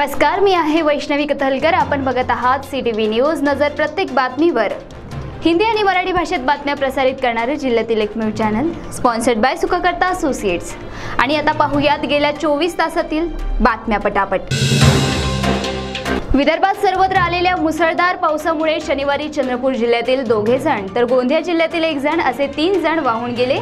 नमस्कार, मी आहे वैष्णवी कथलकर। आपण बघत आहात CTV न्यूज। नजर प्रत्येक बातमीवर। हिंदी आणि मराठी भाषेत बातम्या प्रसारित करणारे जिल्ह्यातील एकमेव चॅनल, स्पॉन्सर्ड बाय सुखाकर्ता असोसिएट्स। आणि आता पाहूयात गेल्या 24 तासातील बातम्या पटापट। विदर्भात सर्वत्र आलेल्या मुसळधार पावसामुळे शनिवारी चंद्रपूर जिल्ह्यातील 2 जण तर गोंदिया जिल्ह्यातील 1 जण असे 3 जण वाहून गेले।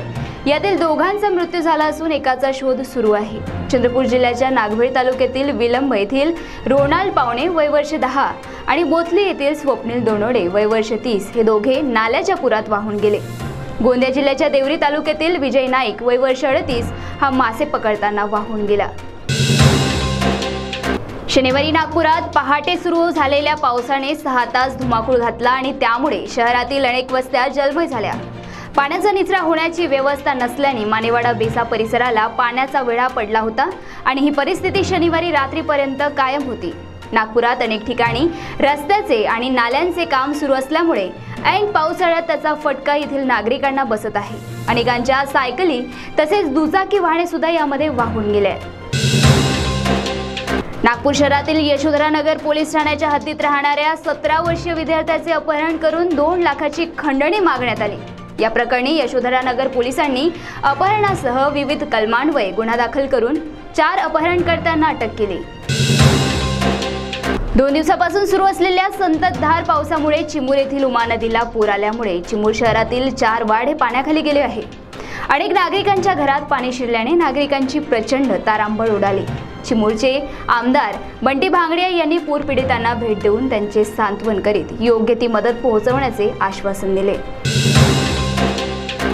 यातील दोघांचा मृत्यू झाला असून एकाचा शोध सुरू आहे। चंद्रपूर जिल्ह्याच्या नागभीड तालुक्यातील विलंब येथील रोनाल्ड पावणे वय वर्ष 10 आणि बोथली येथील स्वप्नील दोनोडे वय वर्ष 30 हे दोघे नाल्याच्या पुरात वाहून गेले। गोंदिया जिल्ह्याच्या देवरी तालुक्यातील विजय नाईक वय वर्ष 38 हा मासे पकडताना वाहून गेला। शनिवारी नागपुरात पहाटे सुरू झालेल्या पावसाने 6 तास धुमाकूळ घातला आणि त्यामुळे शहरातील अनेक वस्त्या जलमय झाल्या। पाण्याचा निचरा होण्याची व्यवस्था नसल्याने मानेवाडा बेसा परिसराला पाण्याचा वेढा पडला होता आणि ही परिस्थिती शनिवारी रात्रीपर्यंत कायम होती। नागपुरात अनेक ठिकाणी रस्त्याचे आणि नाल्यांचे काम सुरू असल्यामुळे ऐन पावसाळ्यात त्याचा फटका येथील नागरिकांना बसत आहे। अनेकांच्या सायकली तसेच दुचाकी वाहने सुद्धा यामध्ये वाहून गेले आहेत। नागपूर शहरातील यशोधरानगर पोलीस ठाण्याच्या हद्दीत राहणाऱ्या 17 वर्षीय विद्यार्थ्याचे अपहरण करून 2 लाखाची खंडणी मागण्यात आली। या प्रकरणी यशोधरानगर पोलिसांनी अपहरणासह विविध कलमांन्वये गुन्हा दाखल करून 4 अपहरणकर्त्यांना अटक केली। 2 दिवसापासून सुरू असलेल्या संततधार पावसामुळे चिमूर येथील उमा नदीला पूर आल्यामुळे चिमूर शहरातील 4 वाढे पाण्याखाली गेले आहे। अनेक नागरिकांच्या घरात पाणी शिरल्याने नागरिकांची प्रचंड तारांबळ उडाली। चिमूरचे आमदार बंटी भांगडिया यांनी पूर पीडितांना भेट देऊन त्यांचे सांत्वन करीत योग्य ती मदत पोहोचवण्याचे आश्वासन दिले।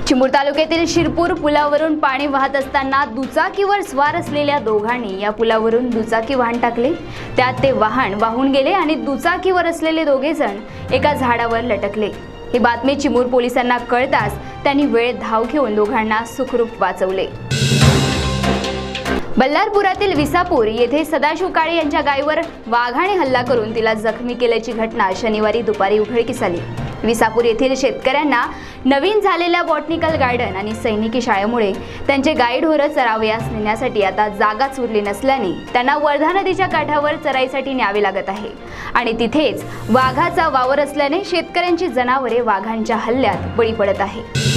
चिमूर तालुक्यातील शिरपूर पुलावरून पाणी वाहत असताना दुचाकीवर स्वार असलेल्या दोघांनी या पुलावरून दुचाकी वाहन टाकले। त्यात ते वाहन वाहून गेले आणि दुचाकीवर असलेले 2 जण एका झाडावर लटकले। ही बातमी चिमूर पोलिसांना कळताच त्यांनी वेळ धाव घेऊन दोघांना सुखरूप वाचवले। बल्लारपुरातील विसापूर येथे सदाशिव काळे यांच्या गायीवर वाघाने हल्ला करून तिला जखमी केल्याची घटना शनिवारी दुपारी उघडकीस आली। विसापूर येथील शेतकऱ्यांना नवीन झालेल्या बॉटनिकल गार्डन आणि सैनिकी शाळेमुळे त्यांचे गाईढोरं चरावयास नेण्यासाठी आता जागाच उरली नसल्याने त्यांना वर्धा नदीच्या काठावर चराईसाठी न्यावे लागत आहे आणि तिथेच वाघाचा वावर असल्याने शेतकऱ्यांची जनावरे वाघांच्या हल्ल्यात बळी पडत आहे।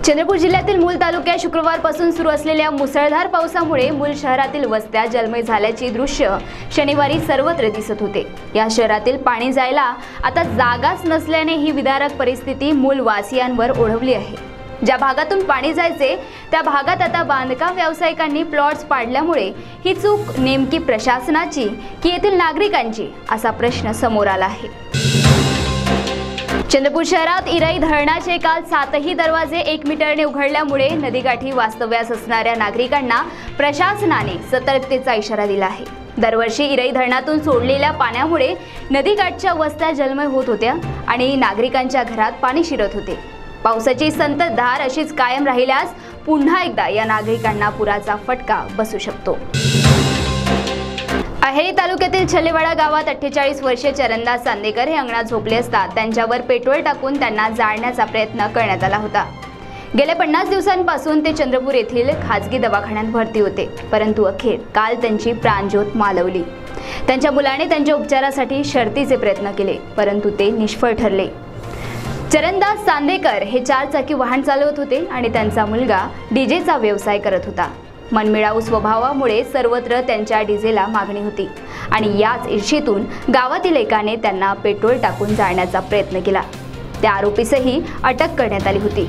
चंद्रपूर जिल्ह्यातील मूल तालुक्यात शुक्रवारपासून सुरू असलेल्या मुसळधार पावसामुळे मूल शहरातील वस्त्या जलमय झाल्याची दृश्य शनिवारी सर्वत्र दिसत होते। या शहरातील पाणी जायला आता जागाच नसल्याने ही विदारक परिस्थिती मूल वासियांवर ओढवली आहे। ज्या भागातून पाणी जायचे त्या भागात आता बांधकाम व्यावसायिकांनी प्लॉट्स पाडल्यामुळे ही चूक नेमकी प्रशासनाची की येथील नागरिकांची असा प्रश्न समोर आला आहे। चंद्रपूर शहरात इराई धरणाचे काल 7ही दरवाजे 1 मीटरने उघडल्यामुळे नदीकाठी वास्तव्यास असणाऱ्या नागरिकांना प्रशासनाने सतर्कतेचा इशारा दिला आहे। दरवर्षी इराई धरणातून सोडलेल्या पाण्यामुळे नदीकाठच्या वस्त्या जलमय होत होत्या आणि नागरिकांच्या घरात पाणी शिरत होते। पावसाची संततधार अशीच कायम राहिल्यास पुन्हा एकदा या नागरिकांना पुराचा फटका बसू शकतो। अहेरी तालुक्यातील छल्लेवाडा गावात 48 वर्षीय चरणदास चांदेकर हे अंगणात झोपले असता त्यांच्यावर पेट्रोल टाकून त्यांना जाळण्याचा प्रयत्न करण्यात आला होता। गेल्या 50 दिवसांपासून ते चंद्रपूर येथील खाजगी दवाखान्यात भरती होते, परंतु अखेर काल त्यांची प्राणज्योत मालवली। त्यांच्या मुलाने त्यांच्या उपचारासाठी शर्थीचे प्रयत्न केले, परंतु ते निष्फळ ठरले। चरणदास चांदेकर हे 4 चाकी वाहन चालवत होते आणि त्यांचा मुलगा डीजेचा व्यवसाय करत होता। मनमिळावू स्वभावामुळे सर्वत्र त्यांच्या डीजेला मागणी होती आणि याच ईर्षेतून गावातील एकाने त्यांना पेट्रोल टाकून जाळण्याचा प्रयत्न केला। त्या आरोपीसही अटक करण्यात आली होती।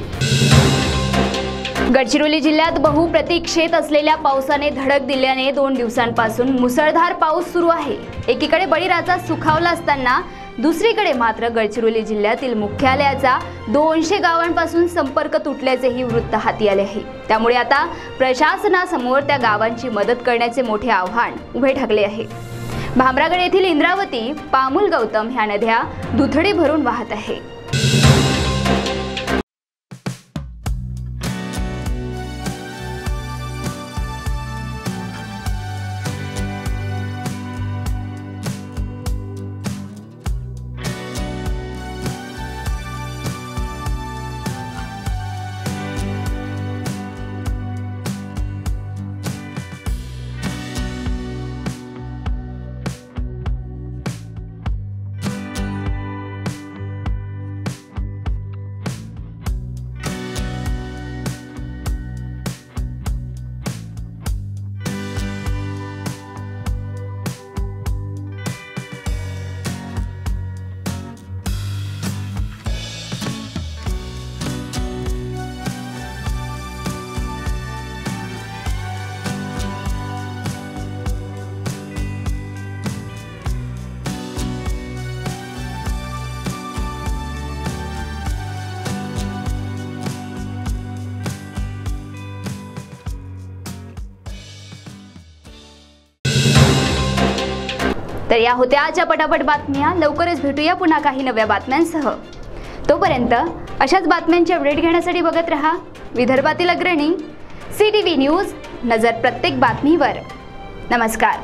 गडचिरोली जिल्ह्यात बहुप्रतीक्षित असलेल्या पावसाने धडक दिल्याने 2 दिवसांपासून मुसळधार पाऊस सुरू आहे। एकीकडे बळीराजा सुखावला असताना दुसरीकडे मात्र गडचिरोली जिल्ह्यातील मुख्यालयाचा 200 गावांपासून संपर्क तुटल्याचेही वृत्त हाती आले आहे। त्यामुळे आता प्रशासनासमोर त्या गावांची मदत करण्याचे मोठे आव्हान उभे ठाकले आहे। भामरागड येथील इंद्रावती, पामुल, गौतम ह्या नद्या दुथडी भरून वाहत आहे। तर या होत्या आजच्या पटापट बातम्या. लवकरच भेटूया पुन्हा काही नव्या बातम्यांसह. तोपर्यंत अशाच बातम्यांचे अपडेट घेण्यासाठी बघत रहा विदर्भातील अग्रणी CTV न्यूज. नजर प्रत्येक बातमीवर. नमस्कार.